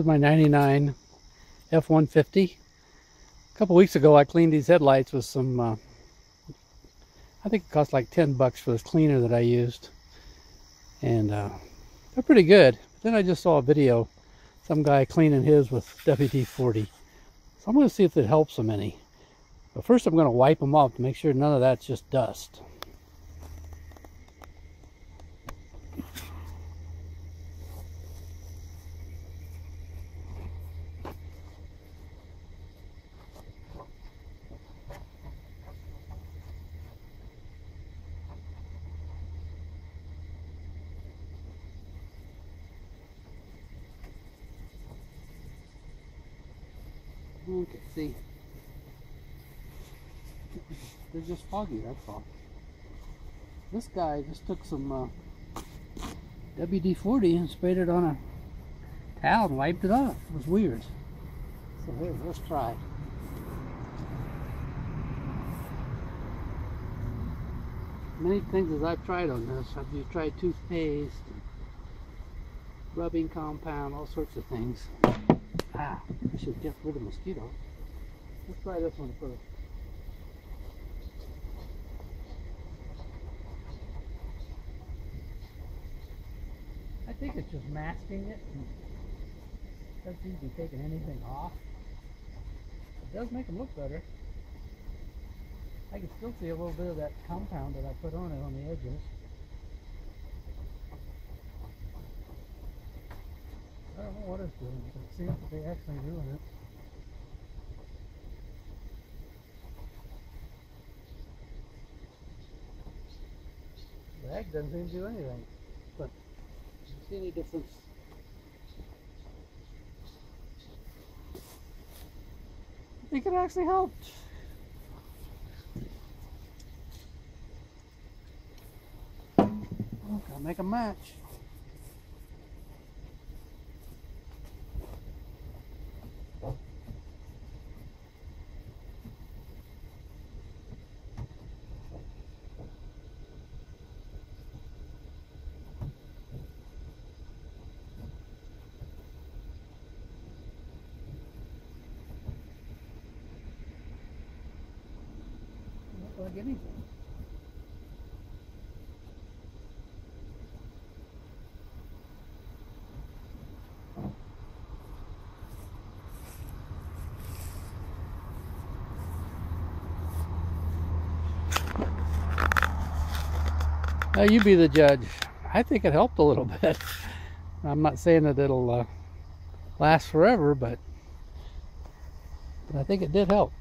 This is my 99 F-150. A couple weeks ago I cleaned these headlights with some, I think it cost like 10 bucks for this cleaner that I used. And they're pretty good. But then I just saw a video, some guy cleaning his with WD-40. So I'm going to see if it helps them any. But first I'm going to wipe them off to make sure none of that's just dust. Okay, see, they're just foggy, that's all. This guy just took some WD-40 and sprayed it on a towel and wiped it off. It was weird. So here, let's try. Many things as I've tried on this. I've tried toothpaste, rubbing compound, all sorts of things. I should get rid of mosquitoes. Let's try this one first. I think it's just masking it. It doesn't seem to be taking anything off. It does make them look better. I can still see a little bit of that compound that I put on it on the edges. I don't know what it's doing, but it seems to be actually doing it. The egg doesn't seem to do anything, but do you see any difference? I think it actually helped. Okay, I'll make a match. Like anything. Now you be the judge. I think it helped a little bit. I'm not saying that it'll last forever, but I think it did help.